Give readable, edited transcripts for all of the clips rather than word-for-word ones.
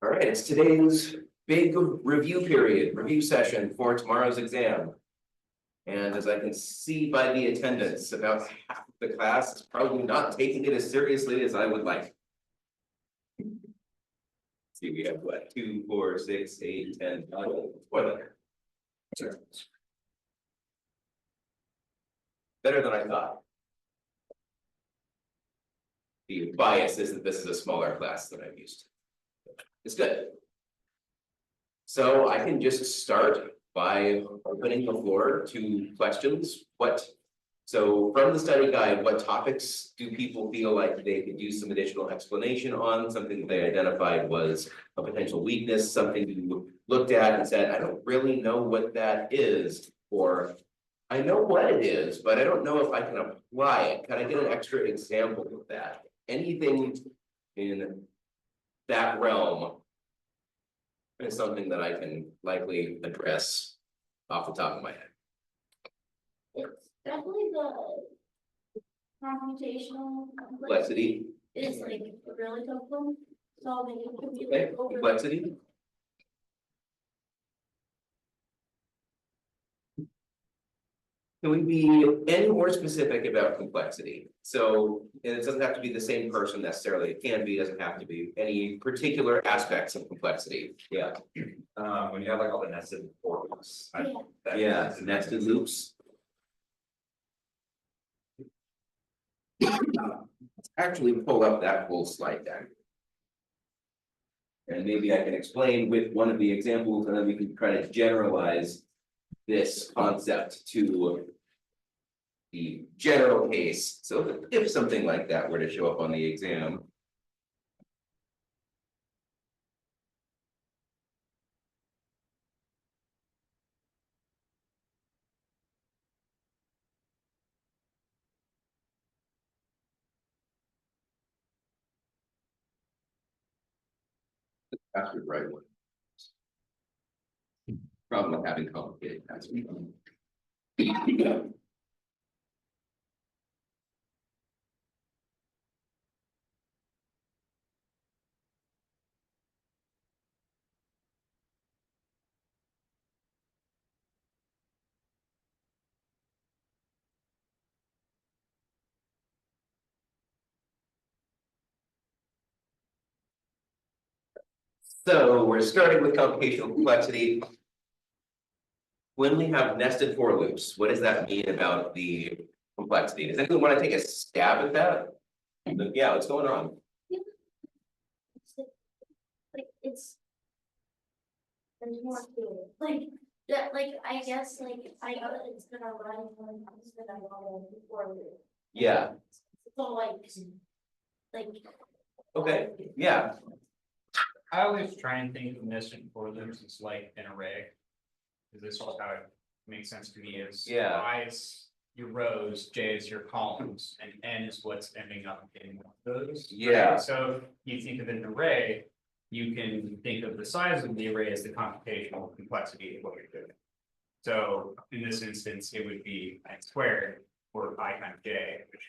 All right, it's today's big review period, review session for tomorrow's exam. And as I can see by the attendance, about half of the class is probably not taking it as seriously as I would like. See, we have what, 2, 4, 6, 8, 10, 11, 12. Sure. Better than I thought. The bias is that this is a smaller class than I'm used to. It's good. So I can just start by opening the floor to questions. So from the study guide, what topics do people feel like they could use some additional explanation on? Something that they identified was a potential weakness, something you looked at and said, I don't really know what that is, or I know what it is, but I don't know if I can apply it. Can I get an extra example of that? Anything in that realm is something that I can likely address off the top of my head. It's definitely the computational Complexity. is like a really tough one. So then you could be Okay, like over. complexity. Can we be any more specific about complexity? So and it doesn't have to be the same person necessarily. It can be, doesn't have to be any particular aspects of complexity. Yeah. When you have like all the nested for loops. Yeah, nested loops. Let's actually pull up that whole slide deck. And maybe I can explain with one of the examples, and then we can try to generalize this concept to the general case. So that if something like that were to show up on the exam. Password right one. Problem with having complicated passwords. So we're starting with computational complexity. When we have nested for loops, what does that mean about the complexity? Does anyone want to take a stab at that? Yeah, what's going on? Like it's there's more to it. Like that, like I guess like I know that it's gonna run when it's gonna run before. Yeah, So like okay, yeah, I always try and think of nested for loops as like an array. Cause this is how it makes sense to me is. Yeah. I is your rows, J is your columns, and N is what's ending up in those. Yeah. Right? So if you think of an array, you can think of the size of the array as the computational complexity of what you're doing. So in this instance, it would be I squared or I times J, which.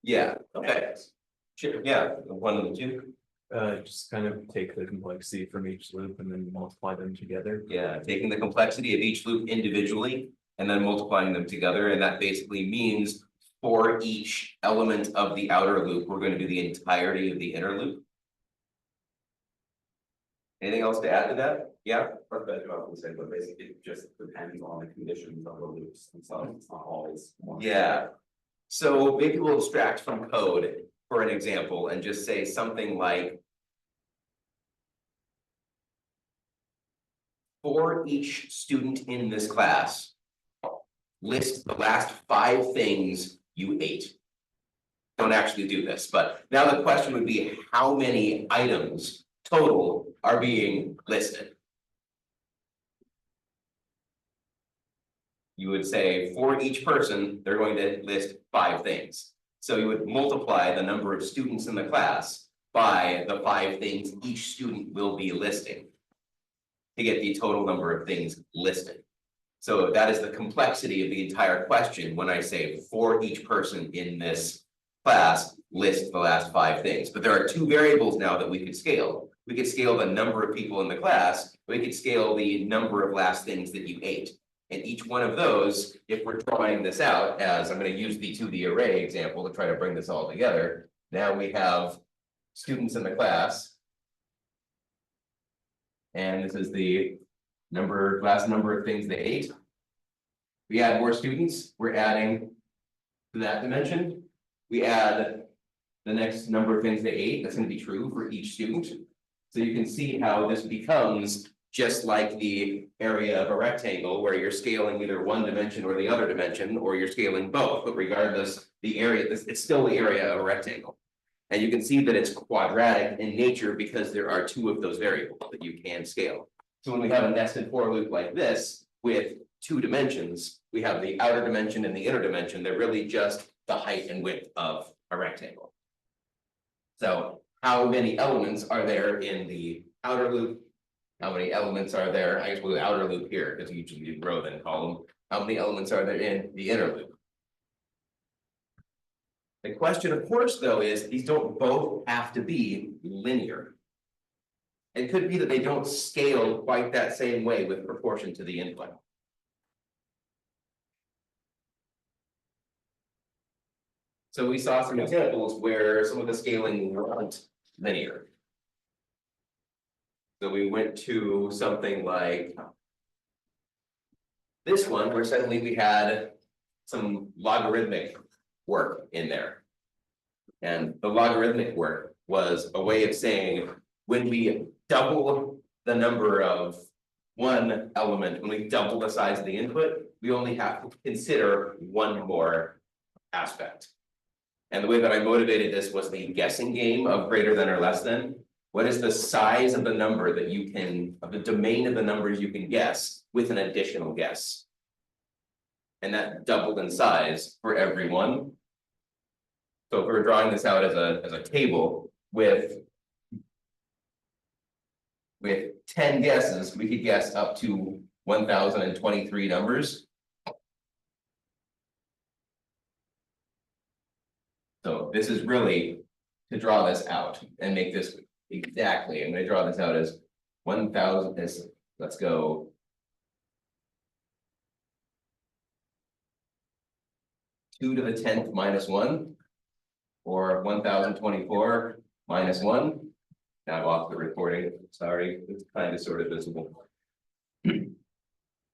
yeah, okay. Sure, yeah, one of the two. Just kind of take the complexity from each loop and then multiply them together. Yeah, taking the complexity of each loop individually and then multiplying them together. And that basically means for each element of the outer loop, we're going to do the entirety of the inner loop. Anything else to add to that? Yeah. Or better, I would say, but basically it just depends on the conditions of the loops themselves. It's not always one. Yeah. So maybe we'll abstract from code for an example and just say something like for each student in this class, list the last 5 things you ate. Don't actually do this, but now the question would be how many items total are being listed? You would say for each person, they're going to list 5 things. So you would multiply the number of students in the class by the 5 things each student will be listing to get the total number of things listed. So that is the complexity of the entire question when I say for each person in this class, list the last 5 things, but there are 2 variables now that we could scale. We could scale the number of people in the class, we could scale the number of last things that you ate. And each one of those, if we're drawing this out as, I'm gonna use the 2D array example to try to bring this all together. Now we have students in the class. And this is the last number of things they ate. We add more students, we're adding to that dimension. We add the next number of things they ate, that's gonna be true for each student. So you can see how this becomes just like the area of a rectangle where you're scaling either one dimension or the other dimension, or you're scaling both, but regardless, the area, it's still the area of a rectangle. And you can see that it's quadratic in nature because there are 2 of those variables that you can scale. So when we have a nested for loop like this with 2 dimensions, we have the outer dimension and the inner dimension, they're really just the height and width of a rectangle. So how many elements are there in the outer loop? How many elements are there? I guess we'll do outer loop here, because you usually do row then column. How many elements are there in the inner loop? The question, of course, though, is these don't both have to be linear. It could be that they don't scale quite that same way with proportion to the input. So we saw some examples where some of the scaling weren't linear. So we went to something like this one, where suddenly we had some logarithmic work in there. And the logarithmic work was a way of saying, when we double the number of one element, when we double the size of the input, we only have to consider one more aspect. And the way that I motivated this was the guessing game of greater than or less than. What is the size of the number that you can, of the domain of the numbers you can guess with an additional guess? And that doubled in size for every one. So if we're drawing this out as a table with 10 guesses, we could guess up to 1,023 numbers. So this is really to draw this out and make this exactly. I'm going to draw this out as 1,000. Let's go. Two to the 10th minus 1, or 1,024 minus 1. Now I'm off the recording. Sorry, it's kind of sort of visible.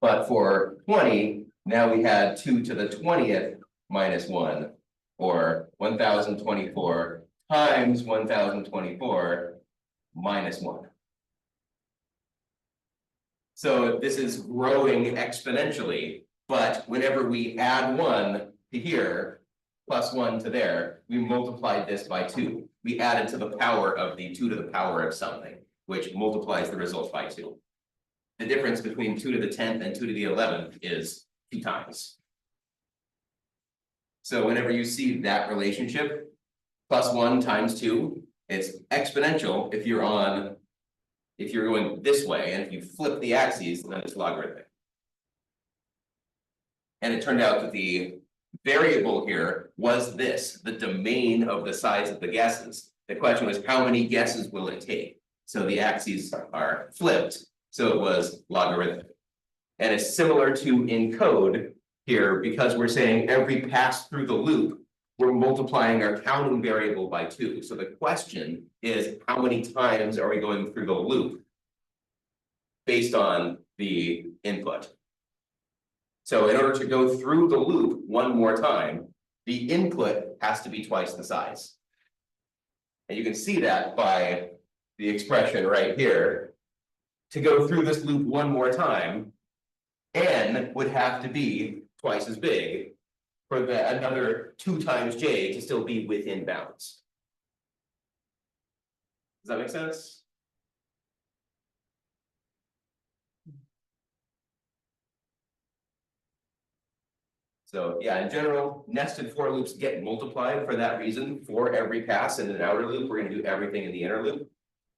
But for 20, now we had 2 to the 20th minus 1, or 1,024 times 1,024 minus 1. So this is growing exponentially, but whenever we add 1 to here, plus 1 to there, we multiplied this by 2. We added to the power of the 2 to the power of something, which multiplies the result by 2. The difference between 2 to the 10th and 2 to the 11th is 2 times. So whenever you see that relationship, plus 1 times 2, it's exponential if you're going this way, and if you flip the axes, then it's logarithmic. And it turned out that the variable here was this, the domain of the size of the guesses. The question was, how many guesses will it take? So the axes are flipped, so it was logarithmic. And it's similar to in code here, because we're saying every pass through the loop, we're multiplying our counting variable by 2. So the question is, how many times are we going through the loop based on the input? So in order to go through the loop one more time, the input has to be twice the size. And you can see that by the expression right here. To go through this loop one more time, n would have to be twice as big for another 2 times j to still be within bounds. Does that make sense? So yeah, in general, nested for loops get multiplied for that reason. For every pass in an outer loop, we're going to do everything in the inner loop.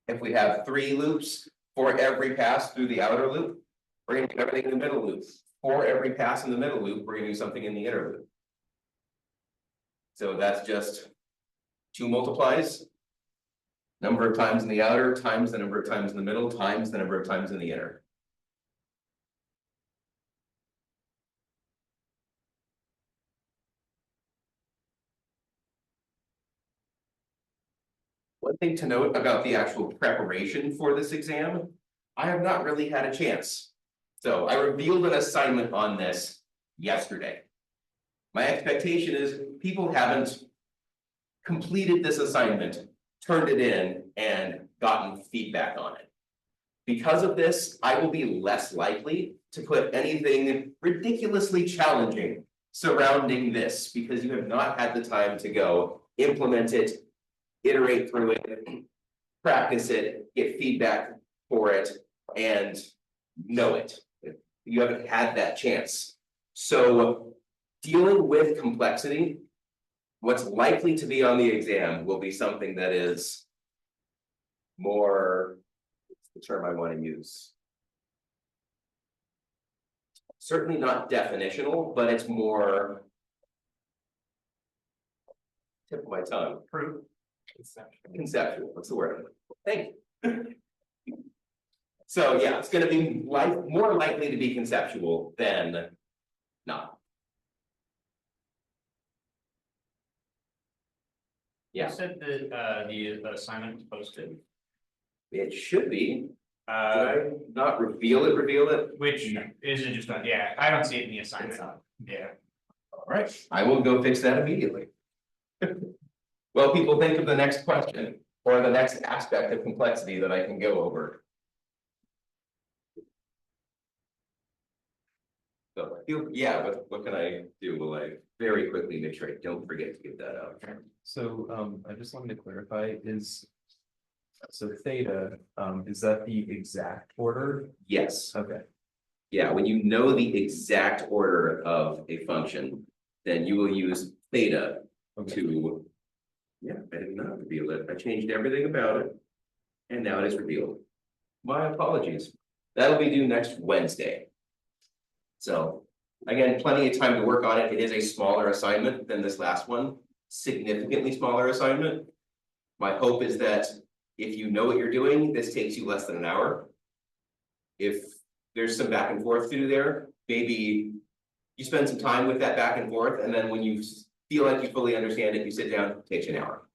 If we have 3 loops, for every pass through the outer loop, we're going to do everything in the middle loop. For every pass in the middle loop, we're going to do something in the inner loop. So that's just 2 multiplies. Number of times in the outer times the number of times in the middle times the number of times in the inner. One thing to note about the actual preparation for this exam, I have not really had a chance. So I revealed an assignment on this yesterday. My expectation is people haven't completed this assignment, turned it in, and gotten feedback on it. Because of this, I will be less likely to put anything ridiculously challenging surrounding this, because you have not had the time to go implement it, iterate through it, practice it, get feedback for it, and know it. You haven't had that chance. So dealing with complexity, what's likely to be on the exam will be something that is more, what's the term I want to use? Certainly not definitional, but it's more tip of my tongue. Proof. Conceptual, what's the word? Thank you. So yeah, it's gonna be more likely to be conceptual than not. You Yeah, said that the assignment was posted, it should be. Did uh, I not reveal it? which is it just not, yeah, I don't see it in the assignment. Yeah. All right, I will go fix that immediately. Well, people, think of the next question or the next aspect of complexity that I can go over. So, yeah, what can I do? Will I very quickly make sure I don't forget to get that out? So I just wanted to clarify so theta, is that the exact order? Yes. Okay, Yeah, when you know the exact order of a function, then you will use theta okay. to. Yeah, I did not reveal it. I changed everything about it. And now it is revealed. My apologies. That'll be due next Wednesday. So again, plenty of time to work on it. It is a smaller assignment than this last one, significantly smaller assignment. My hope is that if you know what you're doing, this takes you less than an hour. If there's some back and forth to do there, maybe you spend some time with that back and forth, and then when you feel like you fully understand it, you sit down, it takes you an hour.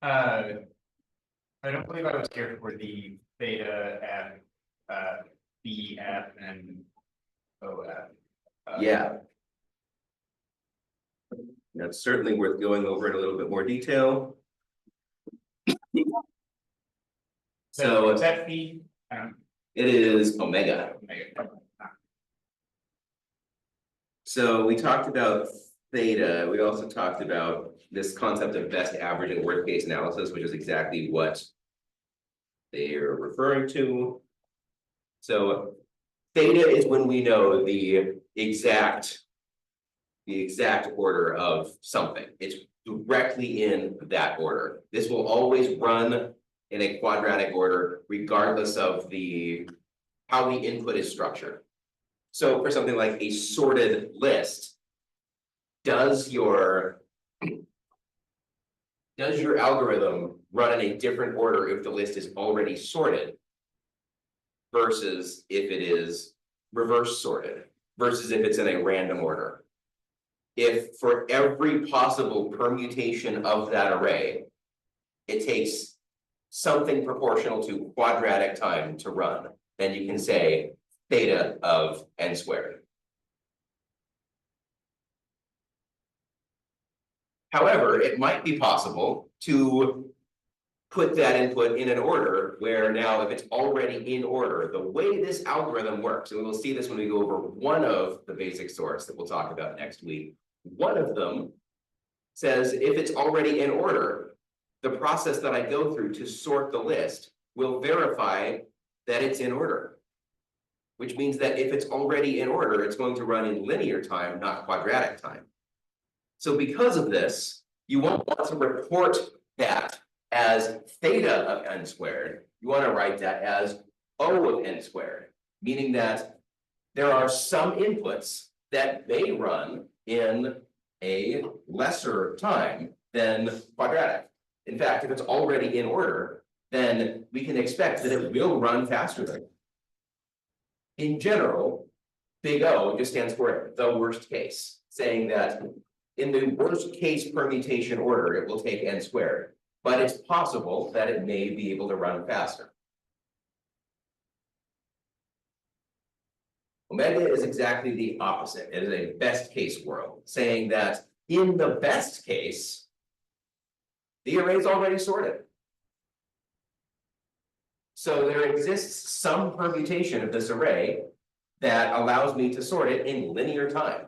I don't believe I was here for the theta F, BF and OF. Yeah. That's certainly worth going over in a little bit more detail. So Is that phi? it is omega. So we talked about theta. We also talked about this concept of best average and worst case analysis, which is exactly what they are referring to. So theta is when we know the exact order of something. It's directly in that order. This will always run in a quadratic order, regardless of how the input is structured. So for something like a sorted list, does your algorithm run in a different order if the list is already sorted versus if it is reverse sorted, versus if it's in a random order? If for every possible permutation of that array, it takes something proportional to quadratic time to run, then you can say theta of n squared. However, it might be possible to put that input in an order where now if it's already in order, the way this algorithm works, and we'll see this when we go over one of the basic sorts that we'll talk about next week. One of them says if it's already in order, the process that I go through to sort the list will verify that it's in order. Which means that if it's already in order, it's going to run in linear time, not quadratic time. So because of this, you won't want to report that as theta of n squared. You want to write that as O of n squared, meaning that there are some inputs that may run in a lesser time than quadratic. In fact, if it's already in order, then we can expect that it will run faster than. In general, big O just stands for the worst case, saying that in the worst case permutation order, it will take n squared. But it's possible that it may be able to run faster. Omega is exactly the opposite. It is a best case world, saying that in the best case, the array is already sorted. So there exists some permutation of this array that allows me to sort it in linear time.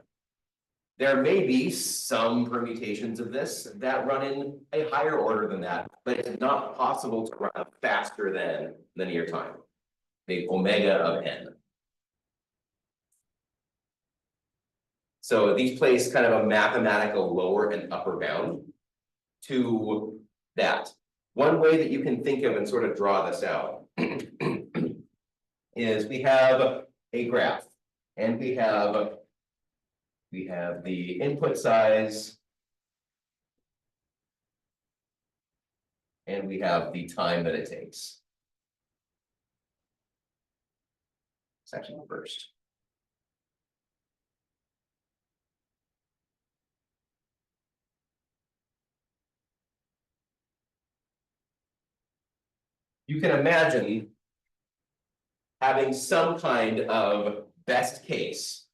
There may be some permutations of this that run in a higher order than that, but it's not possible to run faster than linear time, the omega of n. So these place kind of a mathematical lower and upper bound to that. One way that you can think of and sort of draw this out is we have a graph and we have the input size and we have the time that it takes. It's actually reversed. You can imagine having some kind of best case.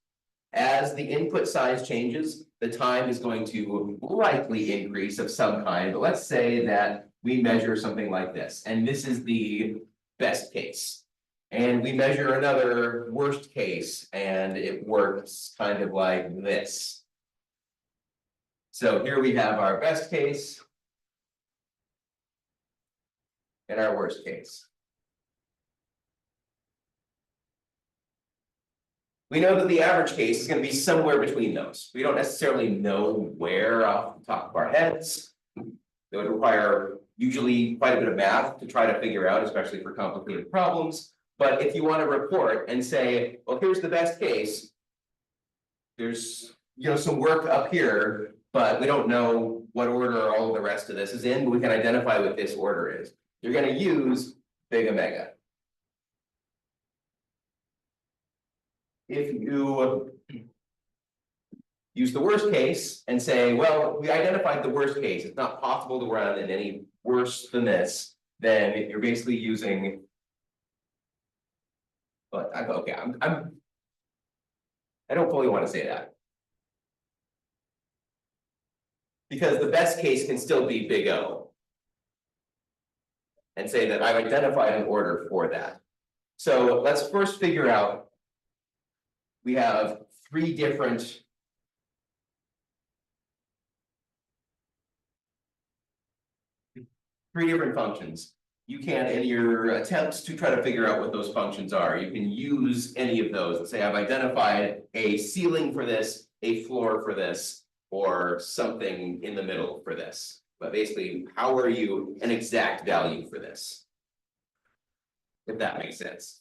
As the input size changes, the time is going to likely increase of some kind, but let's say that we measure something like this, and this is the best case. And we measure another worst case, and it works kind of like this. So here we have our best case and our worst case. We know that the average case is going to be somewhere between those. We don't necessarily know where off the top of our heads. It would require usually quite a bit of math to try to figure out, especially for complicated problems. But if you want to report and say, well, here's the best case, there's some work up here, but we don't know what order all of the rest of this is in, but we can identify what this order is. You're going to use big omega. If you use the worst case and say, well, we identified the worst case, it's not possible to run in any worse than this, then you're basically using. But okay, I don't fully want to say that. Because the best case can still be big O. And say that I've identified an order for that. So let's first figure out. We have three different functions. You can, in your attempts to try to figure out what those functions are, you can use any of those and say, I've identified a ceiling for this, a floor for this, or something in the middle for this. But basically, how are you an exact value for this? If that makes sense.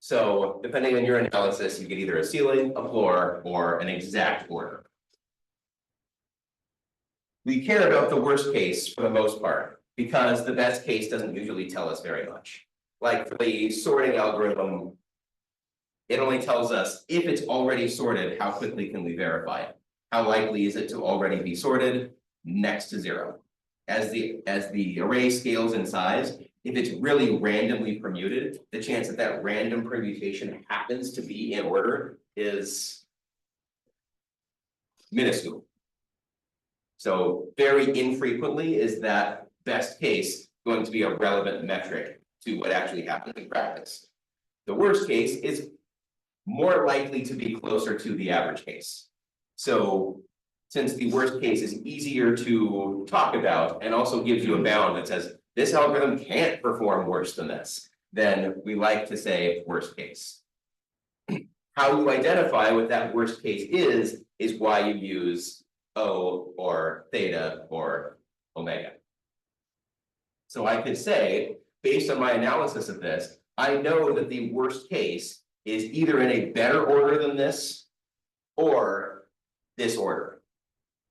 So depending on your analysis, you get either a ceiling, a floor, or an exact order. We care about the worst case for the most part, because the best case doesn't usually tell us very much. Like for the sorting algorithm, it only tells us if it's already sorted, how quickly can we verify it? How likely is it to already be sorted? Next to 0. As the array scales in size, if it's really randomly permuted, the chance that that random permutation happens to be in order is minuscule. So very infrequently is that best case going to be a relevant metric to what actually happens in practice. The worst case is more likely to be closer to the average case. So since the worst case is easier to talk about and also gives you a bound that says this algorithm can't perform worse than this, then we like to say worst case. How you identify what that worst case is why you use O or theta or omega. So I could say, based on my analysis of this, I know that the worst case is either in a better order than this or this order.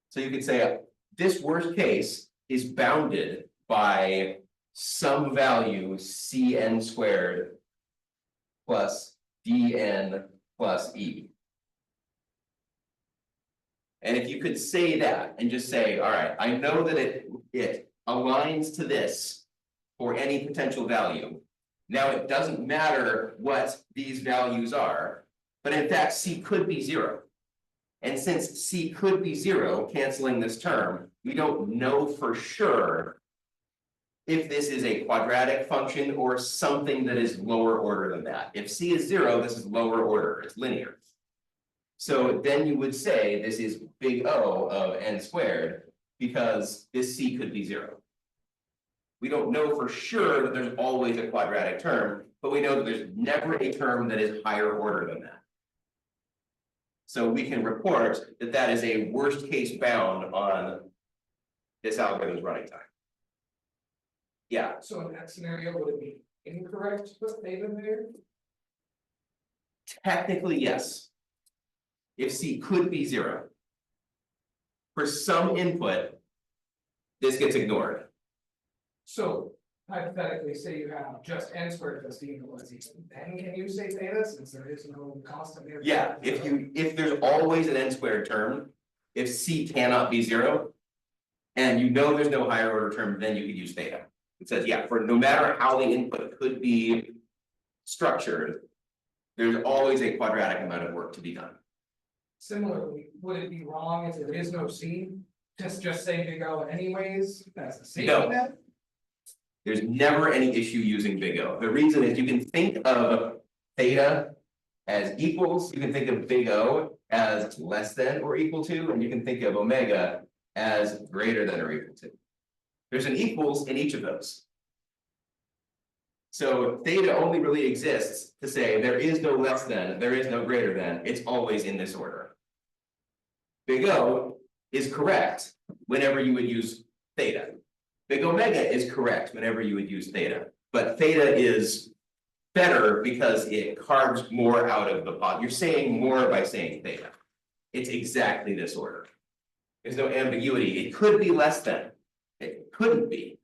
So you could say, this worst case is bounded by some value Cn squared plus Dn plus E. And if you could say that and just say, all right, I know that it aligns to this for any potential value. Now, it doesn't matter what these values are, but in fact, C could be 0. And since C could be 0, canceling this term, we don't know for sure if this is a quadratic function or something that is lower order than that. If C is 0, this is lower order, it's linear. So then you would say this is big O of n squared because this C could be 0. We don't know for sure that there's always a quadratic term, but we know that there's never a term that is higher order than that. So we can report that that is a worst case bound on this algorithm's running time. Yeah, So in that scenario, would it be incorrect to put theta there? technically, yes. If C could be 0. For some input, this gets ignored. So hypothetically, say you have just n squared plus d plus e, then can you say theta since there is no constant there? Yeah, if there's always an n squared term, if C cannot be 0. And you know there's no higher order term, then you could use theta. It says, yeah, for no matter how the input could be structured, there's always a quadratic amount of work to be done. Similarly, would it be wrong if there is no c, just say big O anyways, that's the same No. net? There's never any issue using big O. The reason is you can think of theta as equals, you can think of big O as less than or equal to, and you can think of omega as greater than or equal to. There's an equals in each of those. So theta only really exists to say there is no less than, there is no greater than, it's always in this order. Big O is correct whenever you would use theta. Big omega is correct whenever you would use theta, but theta is better because it carves more out of the pot. You're saying more by saying theta. It's exactly this order. There's no ambiguity. It could be less than. It couldn't be.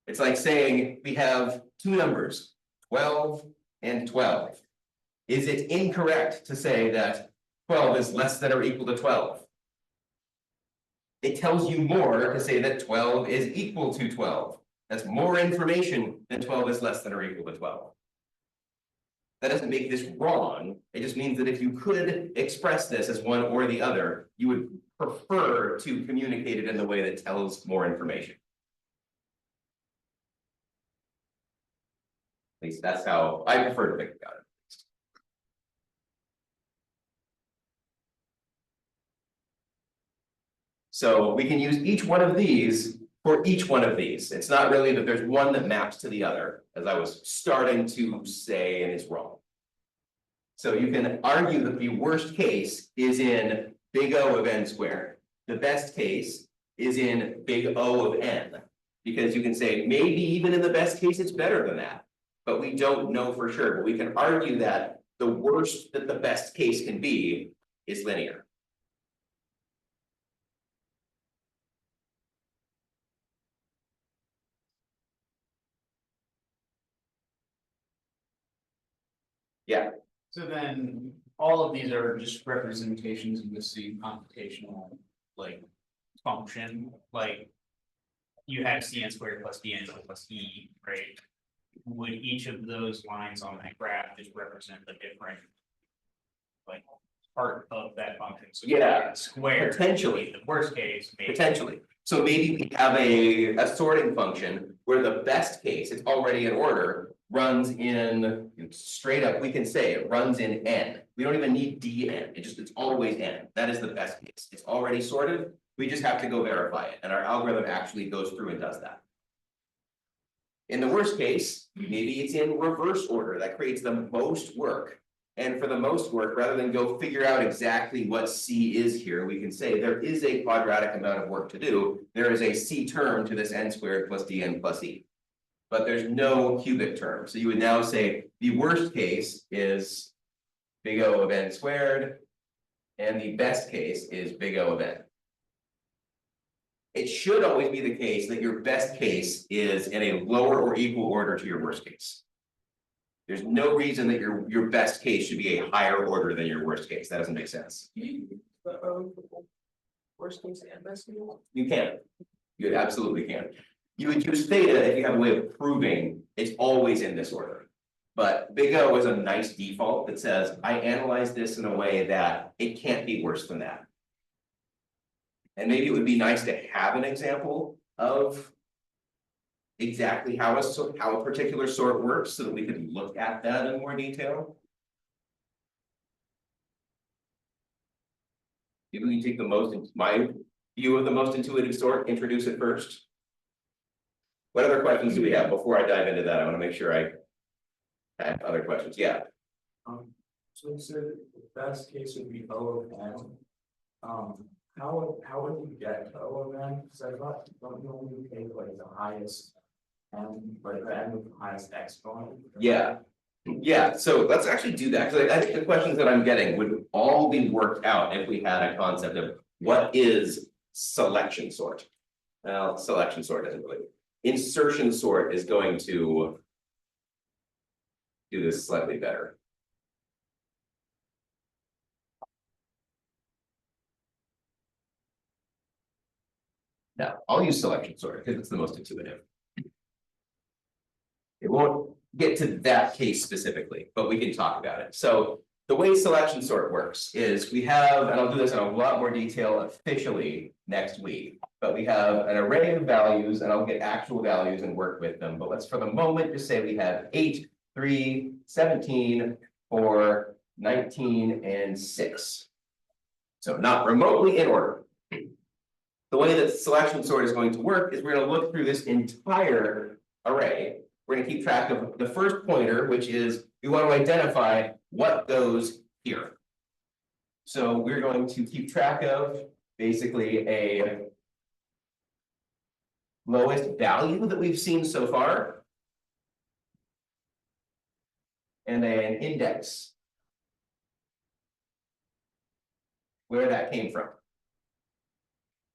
It's like saying we have two numbers, 12 and 12. Is it incorrect to say that 12 is less than or equal to 12? It tells you more to say that 12 is equal to 12. That's more information than 12 is less than or equal to 12. That doesn't make this wrong. It just means that if you could express this as one or the other, you would prefer to communicate it in the way that tells more information. At least that's how I prefer to think about it. So we can use each one of these for each one of these. It's not really that there's one that maps to the other, as I was starting to say and it's wrong. So you can argue that the worst case is in big O of n squared. The best case is in big O of n. Because you can say maybe even in the best case it's better than that. But we don't know for sure. But we can argue that the worst that the best case can be is linear. Yeah, So then, all of these are just representations of the same computational, like, function, like. You have Cn squared plus Dn plus E, right? Would each of those lines on that graph just represent a different, like, part of that function? So Yeah, square, potentially. the worst case, maybe. potentially. So maybe we have a sorting function where the best case, it's already in order, runs in straight up, we can say it runs in n. We don't even need Dn, it's always n. That is the best case. It's already sorted. We just have to go verify it, and our algorithm actually goes through and does that. In the worst case, maybe it's in reverse order. That creates the most work. And for the most work, rather than go figure out exactly what C is here, we can say there is a quadratic amount of work to do. There is a C term to this n squared plus Dn plus E. But there's no cubic term. So you would now say the worst case is big O of n squared And the best case is big O of n. It should always be the case that your best case is in a lower or equal order to your worst case. There's no reason that your best case should be a higher order than your worst case. That doesn't make sense. Worst case and best case? You can. You absolutely can. You would use theta if you have a way of proving it's always in this order. But big O is a nice default that says, I analyze this in a way that it can't be worse than that. And maybe it would be nice to have an example of exactly how a particular sort works so that we could look at that in more detail. Maybe we take my view of the most intuitive sort, introduce it first. What other questions do we have before I dive into that? I want to make sure I have other questions. Yeah. So you said the best case would be O of n. How would you get to O of n? Because I thought, don't you only take like the highest n, like the n with the highest exponent? Yeah. Yeah, so let's actually do that, because I think the questions that I'm getting would all be worked out if we had a concept of what is selection sort. Well, selection sort isn't really. Insertion sort is going to do this slightly better. Now, I'll use selection sort because it's the most intuitive. It won't get to that case specifically, but we can talk about it. So the way selection sort works is we have, and I'll do this in a lot more detail officially next week, but we have an array of values, and I'll get actual values and work with them. But let's for the moment just say we have 8, 3, 17, 4, 19, and 6. So not remotely in order. The way that selection sort is going to work is we're going to look through this entire array. We're going to keep track of the first pointer, which is we want to identify what goes here. So we're going to keep track of basically a lowest value that we've seen so far, and an index where that came from.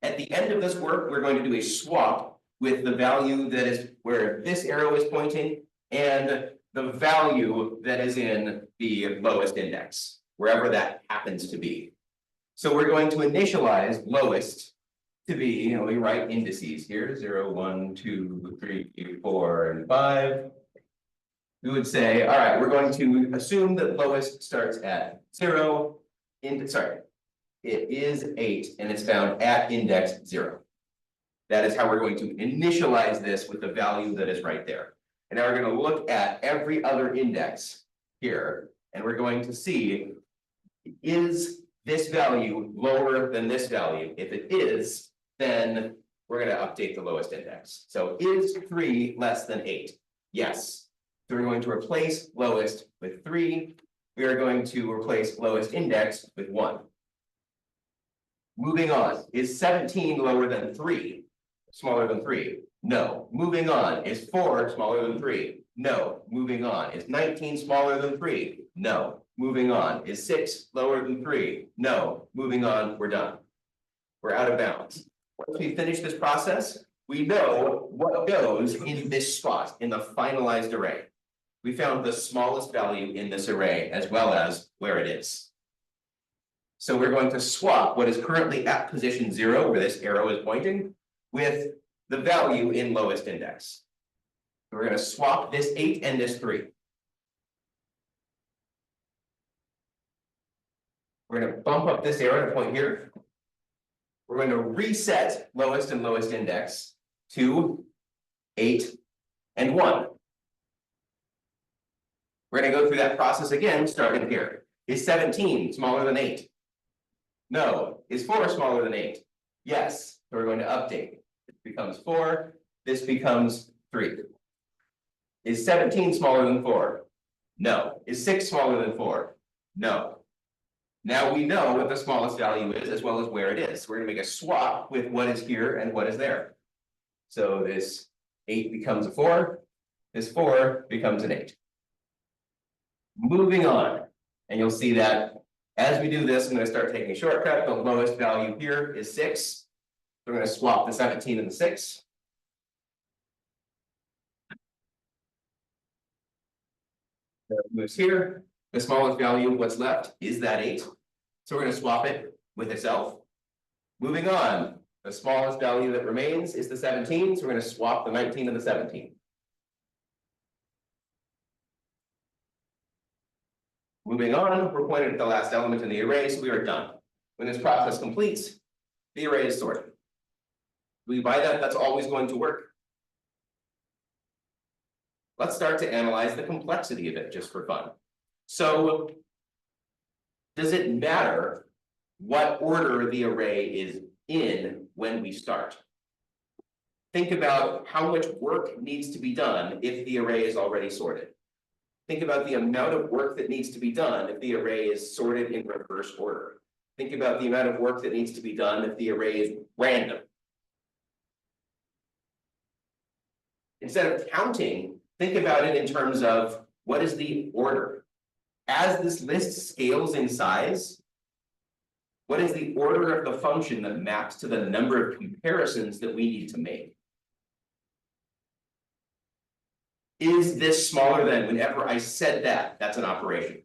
At the end of this work, we're going to do a swap with the value that is where this arrow is pointing and the value that is in the lowest index, wherever that happens to be. So we're going to initialize lowest to be, we write indices here, 0, 1, 2, 3, 4, and 5. We would say, all right, we're going to assume that lowest starts at 0, it is 8, and it's found at index 0. That is how we're going to initialize this with the value that is right there. And now we're going to look at every other index here, and we're going to see, is this value lower than this value? If it is, then we're going to update the lowest index. So is 3 less than 8? Yes. So we're going to replace lowest with 3. We are going to replace lowest index with 1. Moving on, is 17 lower than 3? Smaller than 3? No. Moving on, is 4 smaller than 3? No. Moving on, is 19 smaller than 3? No. Moving on, is 6 lower than 3? No. Moving on, we're done. We're out of bounds. Once we finish this process, we know what goes in this spot in the finalized array. We found the smallest value in this array as well as where it is. So we're going to swap what is currently at position 0, where this arrow is pointing, with the value in lowest index. We're going to swap this 8 and this 3. We're going to bump up this arrow to point here. We're going to reset lowest and lowest index to 8 and 1. We're going to go through that process again, starting here. Is 17 smaller than 8? No. Is 4 smaller than 8? Yes. So we're going to update. This becomes 4. This becomes 3. Is 17 smaller than 4? No. Is 6 smaller than 4? No. Now we know what the smallest value is as well as where it is. We're going to make a swap with what is here and what is there. So this 8 becomes a 4. This 4 becomes an 8. Moving on. And you'll see that As we do this, I'm gonna start taking a shortcut. The lowest value here is 6. We're gonna swap the 17 and the 6. It moves here. The smallest value, what's left, is that 8. So we're gonna swap it with itself. Moving on, the smallest value that remains is the 17, so we're gonna swap the 19 and the 17. Moving on, we're pointing at the last element in the array, so we are done. When this process completes, the array is sorted. We buy that, that's always going to work. Let's start to analyze the complexity of it just for fun. So, does it matter what order the array is in when we start? Think about how much work needs to be done if the array is already sorted. Think about the amount of work that needs to be done if the array is sorted in reverse order. Think about the amount of work that needs to be done if the array is random. Instead of counting, think about it in terms of what is the order. As this list scales in size, what is the order of the function that maps to the number of comparisons that we need to make? Is this smaller than? Whenever I said that, that's an operation.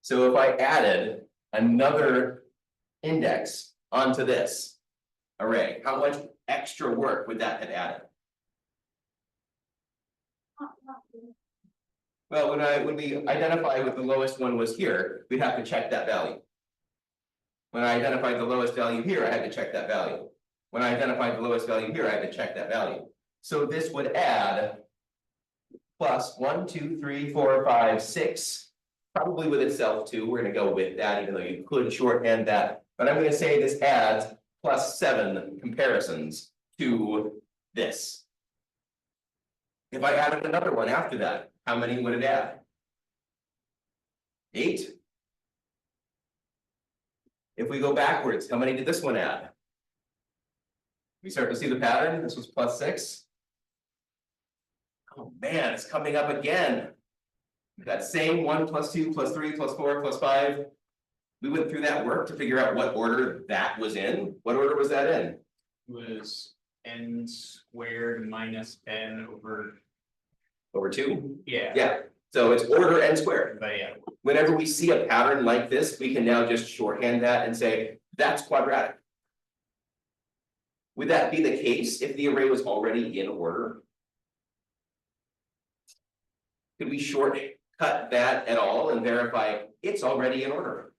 So if I added another index onto this array, how much extra work would that have added? Well, when we identify what the lowest one was here, we'd have to check that value. When I identified the lowest value here, I had to check that value. When I identified the lowest value here, I had to check that value. So this would add plus 1, 2, 3, 4, 5, 6, probably with itself too. We're going to go with that, even though you could shorthand that. But I'm going to say this adds plus 7 comparisons to this. If I added another one after that, how many would it add? 8. If we go backwards, how many did this one add? We start to see the pattern. This was plus 6. Oh man, it's coming up again. That same 1 plus 2 plus 3 plus 4 plus 5. We went through that work to figure out what order that was in. What order was that in? Was n squared minus n over. Over 2? Yeah. Yeah. So it's order n squared. But yeah, Whenever we see a pattern like this, we can now just shorthand that and say, that's quadratic. Would that be the case if the array was already in order? Could we shortcut that at all and verify it's already in order?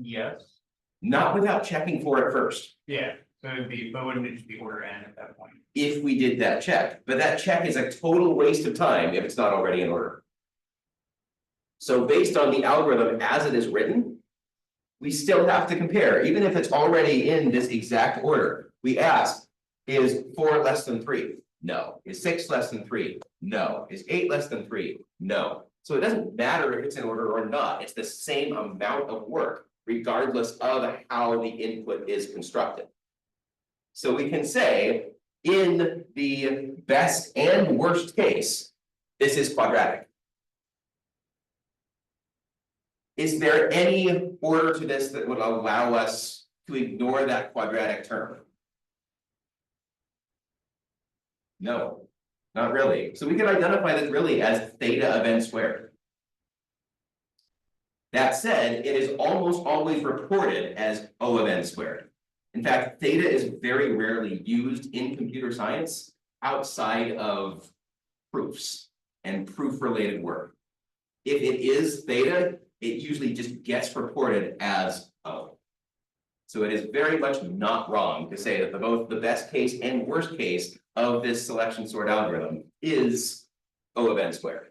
yes, Not without checking for it first. yeah, so it'd be, but wouldn't it just be order n at that point? If we did that check, but that check is a total waste of time if it's not already in order. So based on the algorithm as it is written, we still have to compare, even if it's already in this exact order. We ask, is 4 less than 3? No. Is 6 less than 3? No. Is 8 less than 3? No. So it doesn't matter if it's in order or not, it's the same amount of work, regardless of how the input is constructed. So we can say, in the best and worst case, this is quadratic. Is there any order to this that would allow us to ignore that quadratic term? No, not really. So we can identify this really as theta of n squared. That said, it is almost always reported as O of n squared. In fact, theta is very rarely used in computer science outside of proofs and proof-related work. If it is theta, it usually just gets reported as O. So it is very much not wrong to say that both the best case and worst case of this selection sort algorithm is O of n squared.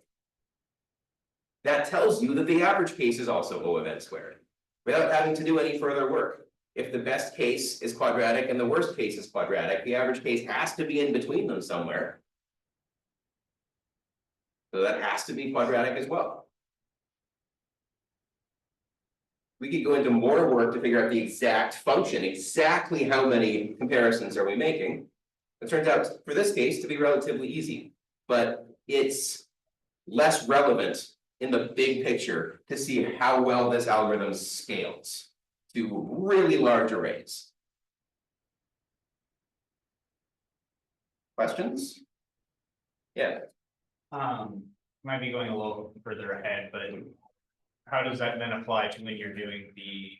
That tells you that the average case is also O of n squared, without having to do any further work. If the best case is quadratic and the worst case is quadratic, the average case has to be in between them somewhere. So that has to be quadratic as well. we could go into more work to figure out the exact function, exactly how many comparisons are we making. It turns out, for this case, to be relatively easy, but it's less relevant in the big picture to see how well this algorithm scales to really large arrays. Questions? Yeah. Might be going a little further ahead, but how does that then apply to when you're doing the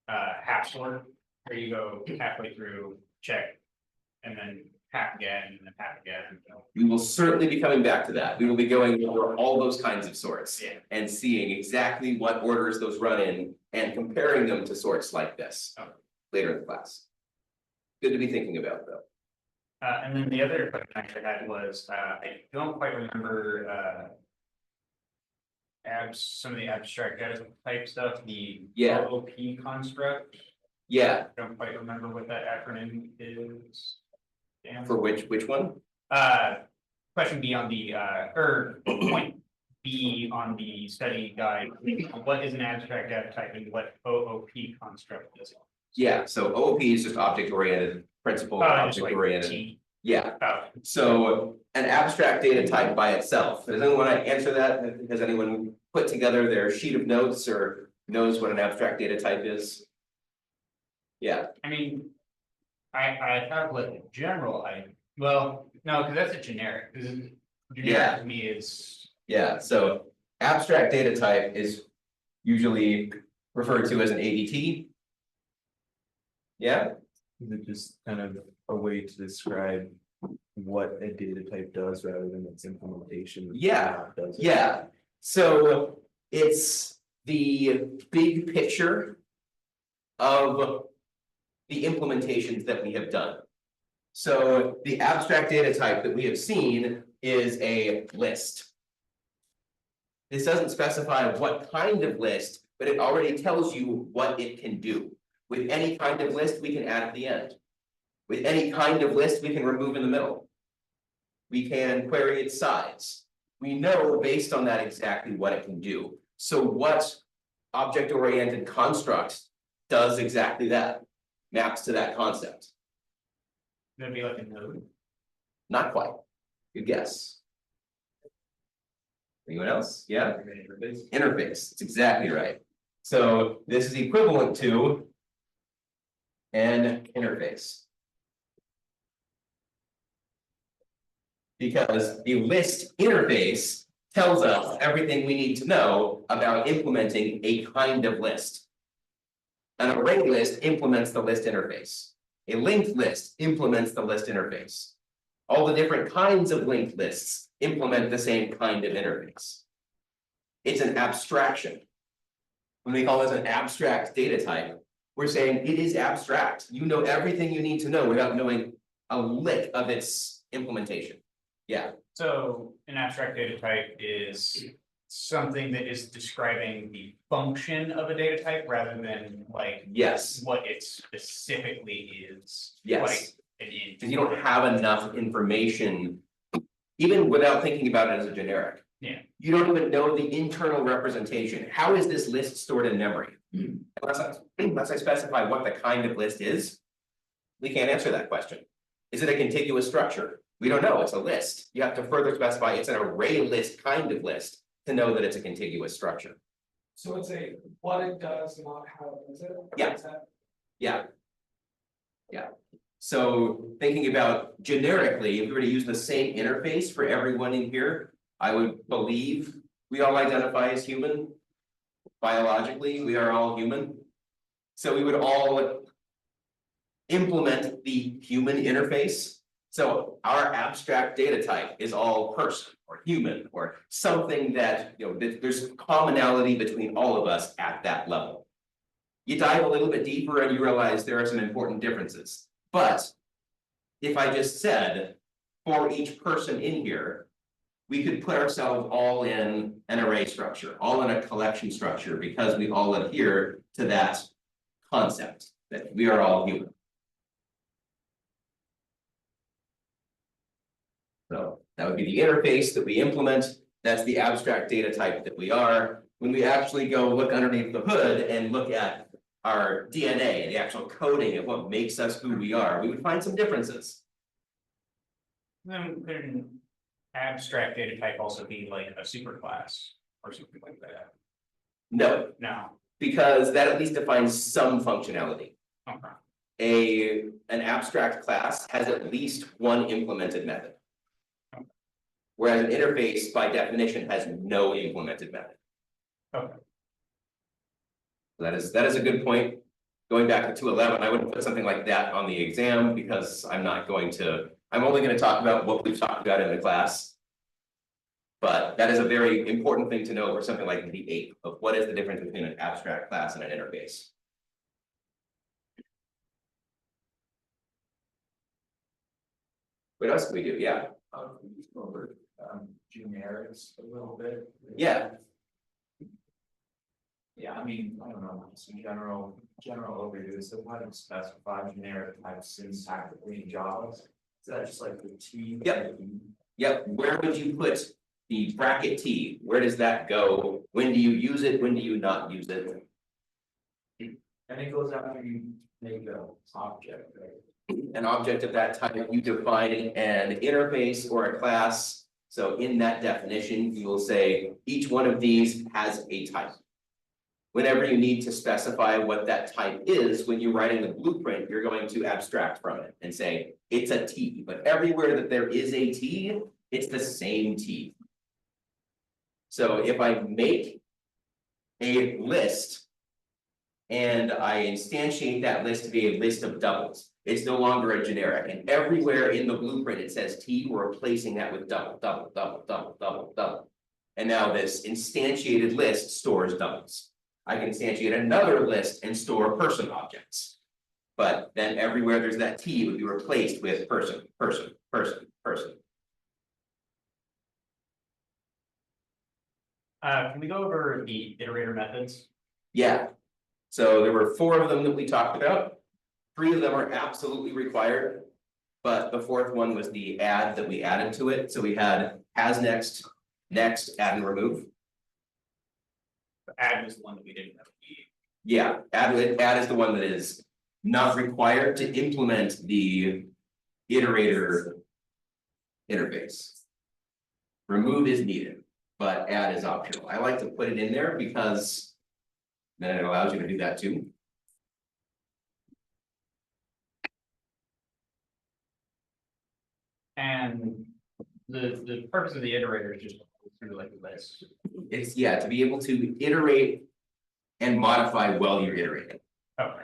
half sort? Where you go halfway through, check, and then half again, and then half again. We will certainly be coming back to that. We will be going over all those kinds of sorts. Yeah. And seeing exactly what orders those run in and comparing them to sorts like this. Okay. Later in the class. Good to be thinking about though. And then the other question I had was, I don't quite remember some of the abstract data type stuff, the Yeah. OOP construct. Yeah, I don't quite remember what that acronym is. Dan? for which one? Question B on the, or point B on the study guide, what is an abstract data type and what OOP construct is? Yeah, so OOP is just object oriented, principle Just object like oriented. T. Yeah, Oh, so an abstract data type by itself, does anyone want to answer that? Has anyone put together their sheet of notes or knows what an abstract data type is? Yeah, I mean, I have like a general, well, no, because that's a generic, because generic to me is, yeah, so abstract data type is usually referred to as an ADT. Yeah, Is it just kind of a way to describe what a data type does rather than its implementation? Yeah, Does it? yeah, so it's the big picture of the implementations that we have done. So the abstract data type that we have seen is a list. This doesn't specify what kind of list, but it already tells you what it can do. With any kind of list, we can add at the end. With any kind of list, we can remove in the middle. We can query its size. We know based on that exactly what it can do. So what object-oriented construct does exactly that? Maps to that concept. that'd be like a node. Not quite. Good guess. Anyone else? Yeah? Interface. That's exactly right. So this is equivalent to an interface. Because the list interface tells us everything we need to know about implementing a kind of list. An array list implements the list interface. A linked list implements the list interface. All the different kinds of linked lists implement the same kind of interface. It's an abstraction. When we call this an abstract data type, we're saying it is abstract. You know everything you need to know without knowing a lick of its implementation. Yeah, So an abstract data type is something that is describing the function of a data type rather than like yes, what it specifically is. yes. Like an Because you don't have enough information, even without thinking about it as a generic. Yeah. You don't even know the internal representation. How is this list stored in memory? Unless I specify what the kind of list is, we can't answer that question. Is it a contiguous structure? We don't know, it's a list. You have to further specify it's an array list kind of list to know that it's a contiguous structure. So it's a what it does, not how it does it? Yeah. Is that- Yeah. Yeah. So thinking about generically, if we were to use the same interface for everyone in here, I would believe we all identify as human. Biologically, we are all human. So we would all implement the human interface. So our abstract data type is all person or human or something that, you know, there's commonality between all of us at that level. You dive a little bit deeper and you realize there are some important differences. But if I just said, for each person in here, we could put ourselves all in an array structure, all in a collection structure, because we all adhere to that concept that we are all human. So that would be the interface that we implement. That's the abstract data type that we are. when we actually go look underneath the hood and look at our DNA, the actual coding of what makes us who we are, we would find some differences. Then could an abstract data type also be like a superclass or something like that? No, No, because that at least defines some functionality. okay, An abstract class has at least one implemented method. Whereas an interface by definition has no implemented method. okay. That is a good point. Going back to 211, I wouldn't put something like that on the exam because I'm only going to talk about what we've talked about in the class. But that is a very important thing to know for something like the ape of what is the difference between an abstract class and an interface. What else can we do? Yeah. We just go over generics a little bit. Yeah. Yeah, I mean, I don't know, some general overview, so how to specify generic types syntactically in Java. Is that just like the T? Yep. Yep. Where would you put the bracket T? Where does that go? When do you use it? When do you not use it? And it goes after you make a object, right? An object of that type, you define an interface or a class. So in that definition, you will say each one of these has a type. Whenever you need to specify what that type is, when you're writing the blueprint, you're going to abstract from it and say it's a T, but everywhere that there is a T, it's the same T. So if I make a list and I instantiate that list to be a list of doubles, it's no longer a generic, and everywhere in the blueprint it says T, we're replacing that with double, double, double, double, double, double. And now this instantiated list stores doubles. I can instantiate another list and store person objects. But then everywhere there's that T would be replaced with person, person, person, person. Can we go over the iterator methods? Yeah. So there were 4 of them that we talked about. 3 of them are absolutely required. But the 4th one was the add that we added to it. So we had has next, next, add and remove. Add was the one that we didn't have. Yeah, add is the one that is not required to implement the iterator interface. Remove is needed, but add is optional. I like to put it in there because then it allows you to do that too. And the purpose of the iterator is just through like a list. It's to be able to iterate and modify while you're iterating. Okay.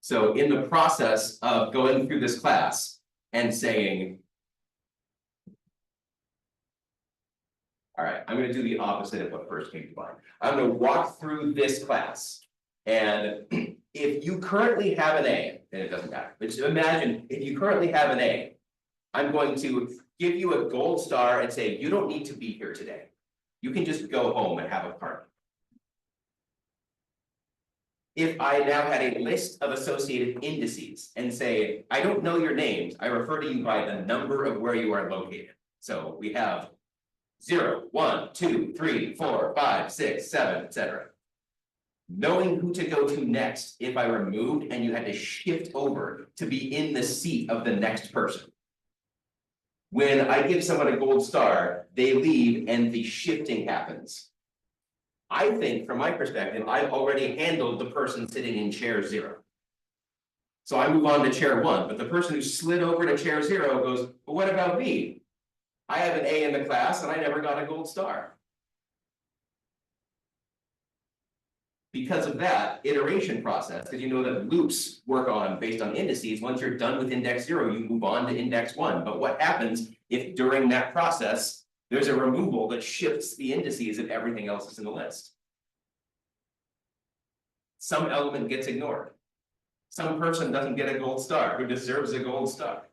So in the process of going through this class and saying, all right, I'm going to do the opposite of what first came to mind. I'm going to walk through this class. And if you currently have an A, and it doesn't matter, but just imagine if you currently have an A, I'm going to give you a gold star and say, you don't need to be here today. You can just go home and have a party. If I now had a list of associated indices and say, I don't know your names, I refer to you by the number of where you are located. So we have 0, 1, 2, 3, 4, 5, 6, 7, etc. Knowing who to go to next if I removed and you had to shift over to be in the seat of the next person. When I give someone a gold star, they leave and the shifting happens. I think from my perspective, I've already handled the person sitting in chair 0. So I move on to chair 1, but the person who slid over to chair 0 goes, well, what about me? I have an A in the class and I never got a gold star. Because of that iteration process, because you know that loops work on based on indices, once you're done with index 0, you move on to index 1. But what happens if during that process, there's a removal that shifts the indices of everything else that's in the list? Some element gets ignored. Some person doesn't get a gold star who deserves a gold star.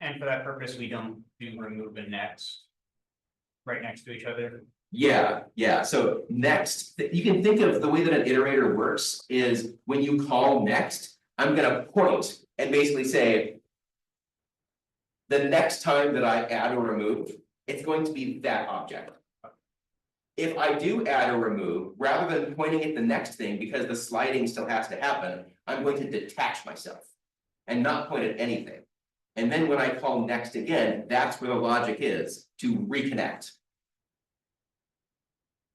And for that purpose, we don't do remove and next right next to each other. Yeah. So next, you can think of the way that an iterator works is when you call next, I'm gonna point and basically say, the next time that I add or remove, it's going to be that object. If I do add or remove, rather than pointing at the next thing, because the sliding still has to happen, I'm going to detach myself. And not point at anything. And then when I call next again, that's where the logic is, to reconnect.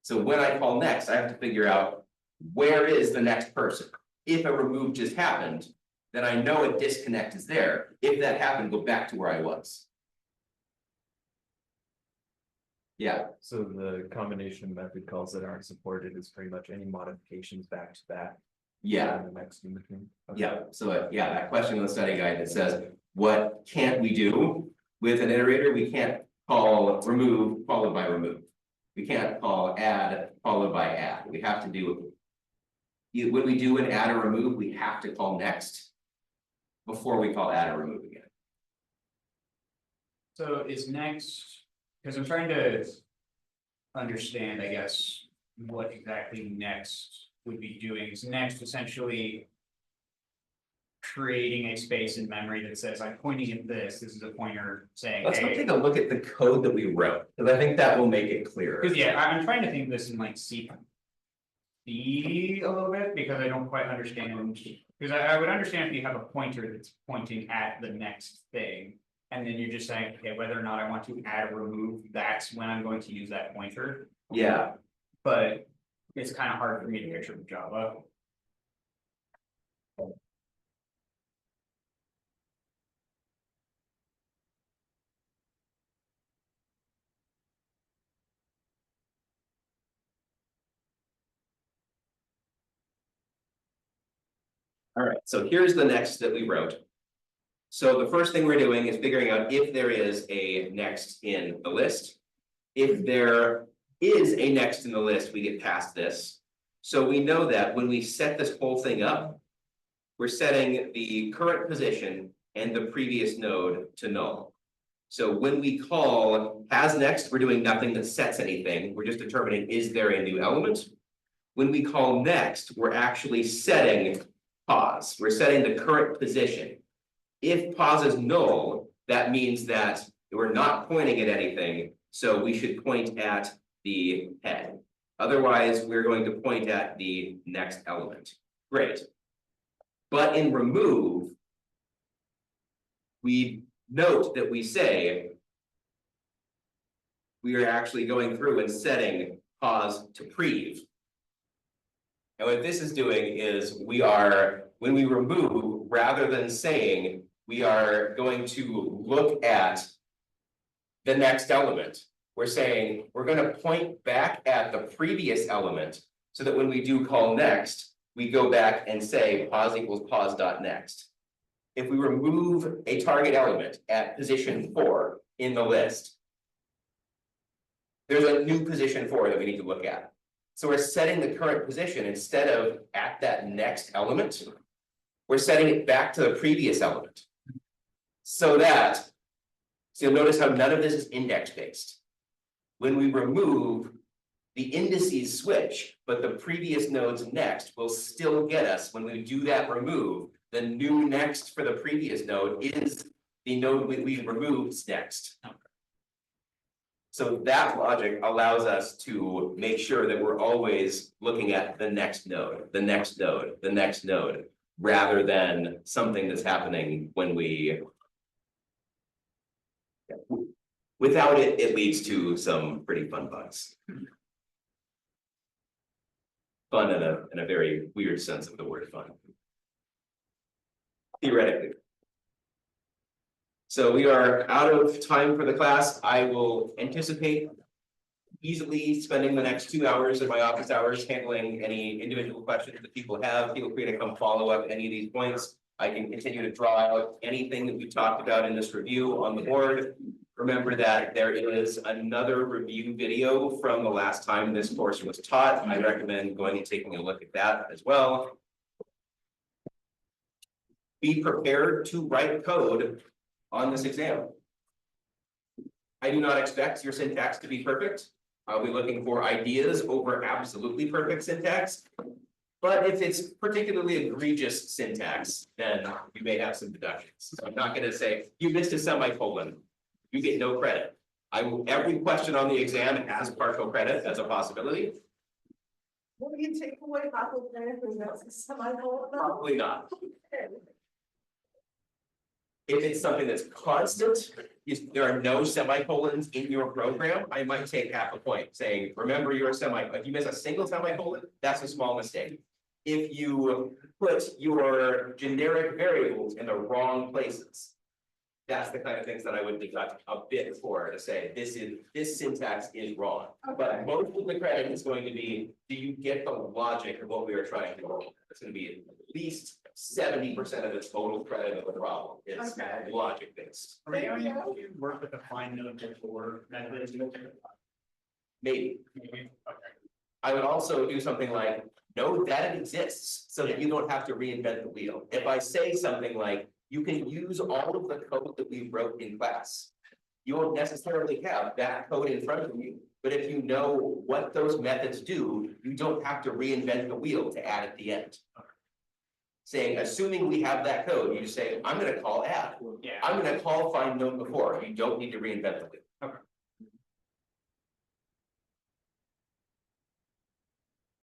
So when I call next, I have to figure out where is the next person. If a remove just happened, then I know a disconnect is there. If that happened, go back to where I was. Yeah, So the combination of method calls that aren't supported is pretty much any modifications back to back. yeah, And the next in between. Okay. yeah. So yeah, that question in the study guide that says, what can't we do with an iterator? We can't call remove followed by remove. We can't call add followed by add. We have to do. When we do an add or remove, we have to call next before we call add or remove again. So is next, because I'm trying to understand, I guess, what exactly next would be doing. Is next essentially creating a space in memory that says, I'm pointing at this is a pointer saying, Let's go hey. take a look at the code that we wrote, because I think that will make it clearer. Because yeah, I'm trying to think of this in like C a little bit, because I don't quite understand. Because I would understand if you have a pointer that's pointing at the next thing. And then you're just saying, okay, whether or not I want to add or remove, that's when I'm going to use that pointer. Yeah, But it's kind of hard for me to picture with Java. all right, so here's the next that we wrote. So the first thing we're doing is figuring out if there is a next in the list. If there is a next in the list, we get past this. So we know that when we set this whole thing up, we're setting the current position and the previous node to null. So when we call has next, we're doing nothing that sets anything. We're just determining, is there a new element? When we call next, we're actually setting pause. We're setting the current position. If pause is null, that means that we're not pointing at anything. So we should point at the head. Otherwise, we're going to point at the next element. Great. But in remove, we note that we say we are actually going through and setting pause to prev. And what this is doing is we are, when we remove, rather than saying, we are going to look at the next element. We're saying we're going to point back at the previous element so that when we do call next, we go back and say pause equals pause dot next. If we remove a target element at position 4 in the list, there's a new position 4 that we need to look at. So we're setting the current position instead of at that next element, we're setting it back to the previous element. So that, so you'll notice how none of this is index based. When we remove, the indices switch, but the previous node's next will still get us when we do that remove. The new next for the previous node is the node we removed next. So that logic allows us to make sure that we're always looking at the next node, the next node, the next node, rather than something that's happening when we. Without it, it leads to some pretty fun bugs. Fun in a very weird sense of the word fun. Theoretically. So we are out of time for the class. I will anticipate easily spending the next 2 hours of my office hours handling any individual questions that people have. Feel free to come follow up any of these points. I can continue to draw out anything that we talked about in this review on the board. Remember that there is another review video from the last time this course was taught. I recommend going and taking a look at that as well. Be prepared to write code on this exam. I do not expect your syntax to be perfect. I'll be looking for ideas over absolutely perfect syntax. But if it's particularly egregious syntax, then you may have some deductions. So I'm not going to say you missed a semicolon. You get no credit. Every question on the exam has partial credit as a possibility, Will you take away half of that, or that's a semicolon? probably not. If it's something that's constant, if there are no semicolons in your program, I might take half a point saying, remember your if you miss a single semicolon, that's a small mistake. If you put your generic variables in the wrong places. That's the kind of things that I would deduct a bit for to say, this syntax is wrong. But most of the credit is going to be, do you get the logic of what we are trying to do? It's gonna be at least 70% of the total credit of the problem is Okay. logic based. Are you work with a find node before method? Maybe. Okay. I would also do something like, know that it exists, so that you don't have to reinvent the wheel. If I say something like, you can use all of the code that we wrote in class. You won't necessarily have that code in front of you, but if you know what those methods do, you don't have to reinvent the wheel to add at the end. Saying, assuming we have that code, you say, I'm gonna call add. Yeah. I'm gonna call find node before, you don't need to reinvent the wheel.